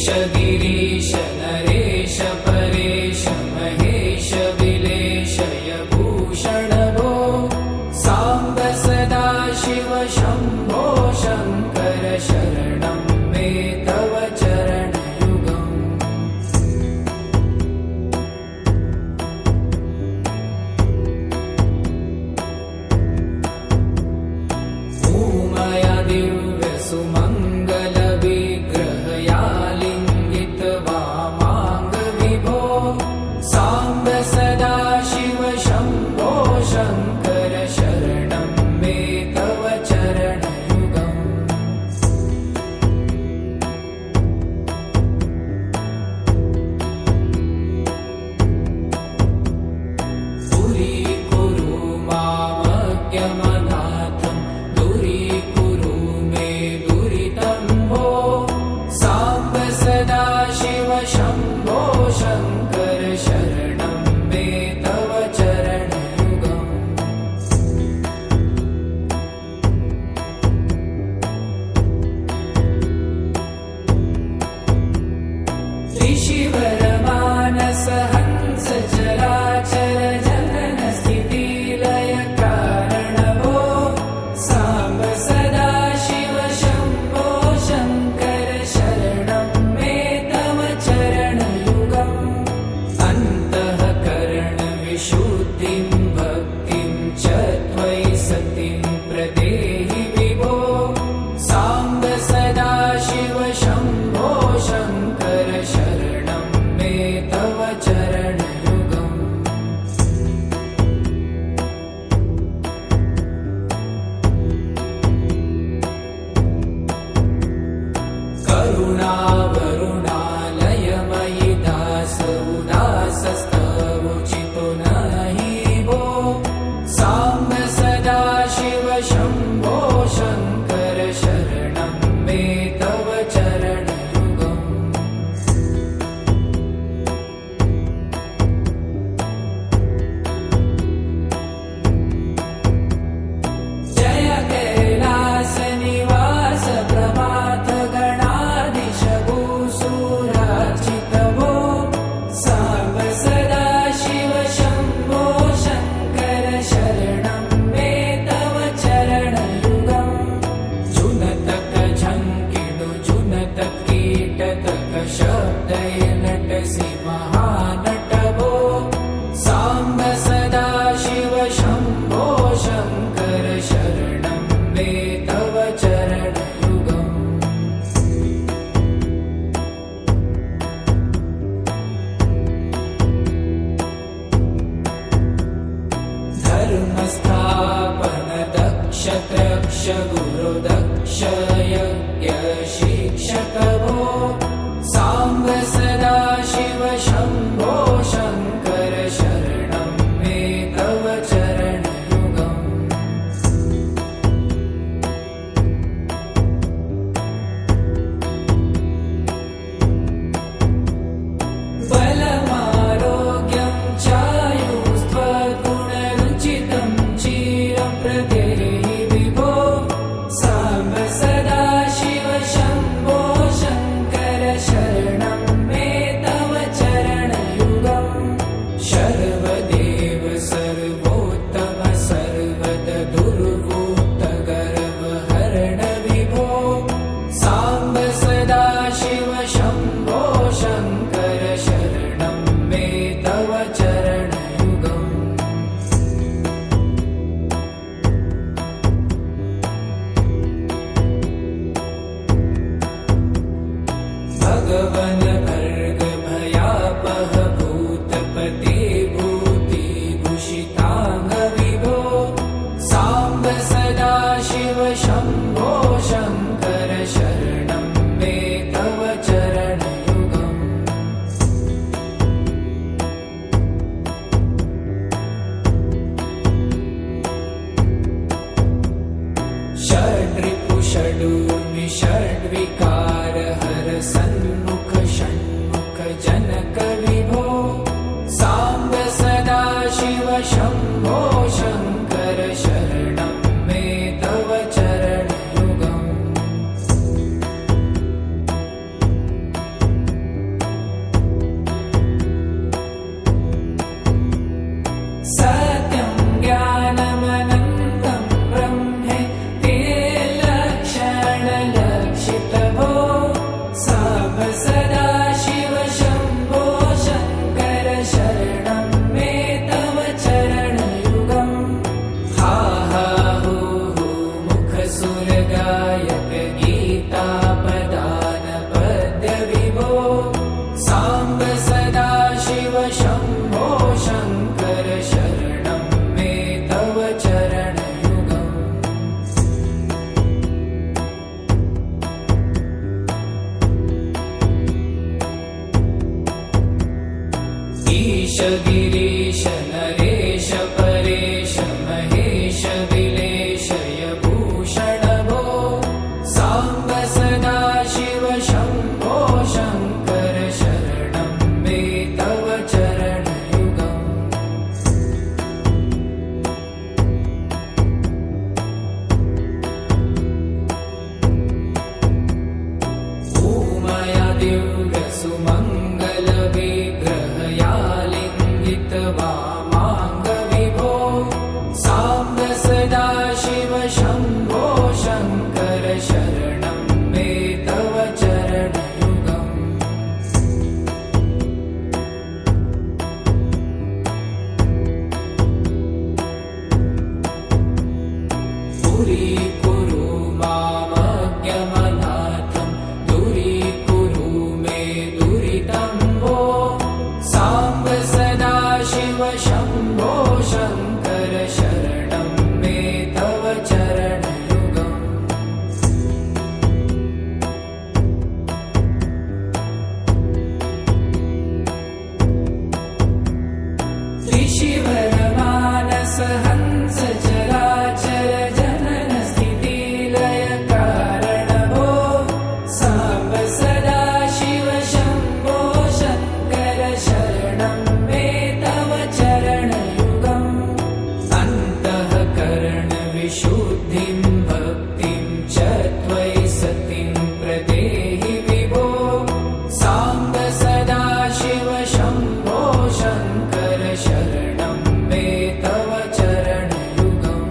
ईश गिरीश नरेश परेश महेश विलेशय भूषण भो साम्ब सदा शिव शम्भो शङ्कर शरणं मे तव चरणयुगम् उमया दिव्य सुमङ्गल विग्रहया लिङ्गित वामाङ्ग विभो साम्ब सदा शिव शम्भो शङ्कर शरणं मे तव चरणयुगम् दूरीकुरु मामज्ञमनाथं दूरीकुरु मे दुरितं भो साम्ब सदा शिव शम्भो शङ्कर शरणं मे तव चरणयुगम् ऋषिवरमानस हंस चराचर जनन स्थिति लय कारण भो साम्ब सदा शिव शम्भो शङ्कर शरणं मे तव चरणयुगम् अन्तःकरण विशुद्धिं भक्तिं च त्वयि सतिं प्रदेहि विभो साम्ब सदा शिव शम्भो शङ्कर शरणं मे तव चरणयुगम् करुणावरुणालयमयि दास उदासस्तवोचितो नहि भो साम्ब सदा शिव शम्भो शङ्कर शरणं मे तव चरणयुगम् जय कैलास निवास प्रभात गणाधीश भूसुरार्चित भो साम्ब सदा शिव शम्भो शङ्कर शरणं मे तव चरणयुगम् जुनतक झङ्किणु जुनतक कीटतक शब्दय नटसि महानट भो साम्ब सदा शिव शम्भो शङ्कर शरणं मे तव चरणयुगम् धर्मस्थापन दक्ष त्रक्ष गुरु दक्ष यज्ञ शिक्षक भो साम्ब सदा शिव शम्भो शङ्कर शरणं मे तव चरणयुगम् बलमारोग्यं चायुस्त्वगुणरुचितं चिरं प्रदेहि विभो साम्ब सदा शिव शम्भो शङ्कर शरणं मे तव चरणयुगम् शर्वदेव सर्वोत्तम सर्वद दुर्वूत गर्वहरण विभो साम्ब सदा शिव शम्भो शङ्कर शरणं मे तव चरणयुगम् भगवन भर्ग भयापह भूतपते भूतिभूषिताङ्ग विभो साम्ब सदा शिव शम्भो शङ्कर शरणं मे तव चरणयुगम् षड्रिपु षडूर्मि षड्विकार हर सन्मुख षण्मुख जनक विभो साम्ब सदा शिव शम्भो शङ्कर शरणं मे तव चरणयुगम् सत्यं ज्ञानमनन्तं ब्रह्मेति लक्षणलक्षितभो साम्ब सदाशिव शम्भो शङ्कर शरणं मे तव चरणयुगम् हा हा हू हू मुखसुरगायक गीतापदान पद्यविभो साम्ब सदाशिव शम्भो शङ्कर शरणं मे तव चरणयुगम् ईश गिरीश नरेश परेश महेश विलेशय भूषण भो साम्ब सदाशिव शम्भो शङ्कर शरणं मे तव चरणयुगम् ऊमया दिव्यसुमङ्गलविग्रहयालिङ्गित वामाङ्गविभो साम्ब सदाशिव शम्भो शङ्कर शरणं मे तव चरणयुगम् दूरीकुरु मामज्ञमनाथं दूरीकुरु मे दुरितं भो साम्ब सदाशिव शम्भो शङ्कर शरणं मे तव चरणयुगम् त्रिशिवरमानस हंस चराचर जनन स्थिति लय कारण भो साम्ब सदाशिव शम्भो शङ्कर शरणं मे तव चरणयुगम् अन्तःकरण विशुद्धिं भक्तिं च त्वयि सतिं प्रदेहि विभो साम्ब सदाशिव शम्भो शङ्कर शरणं मे तव चरणयुगम्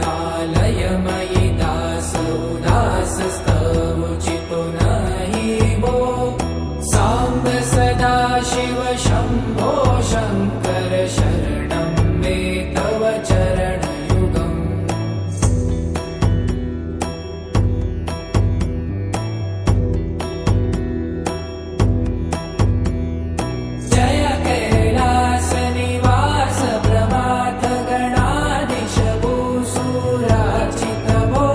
करुणावरुणालयमयि दास उदासस्तवोचितो नहि भो साम्ब सदाशिव शम्भो शङ्कर शरणं मे तव चरणयुगम् जय कैलासनिवास प्रमाथ गणाधीश भूसुरार्चित भो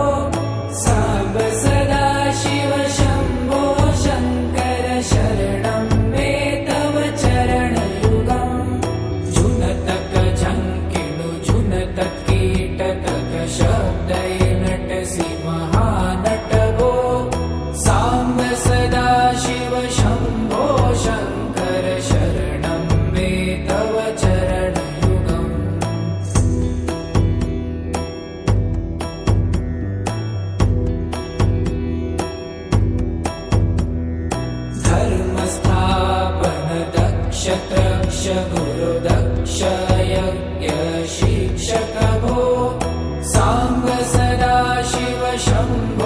साम्ब सदाशिव शम्भो शङ्कर शरणं मे तव चरणयुगम् झुनतक झङ्किणु झुनतक कीटतक शब्दैर्नटसि महानट भो साम्ब सदाशिव शम्भो शङ्कर शरणं मे तव चरणयुगम् धर्मस्थापन दक्ष त्रक्ष गुरुदक्ष यज्ञ शिक्षक भो साम्ब सदाशिव शम्भो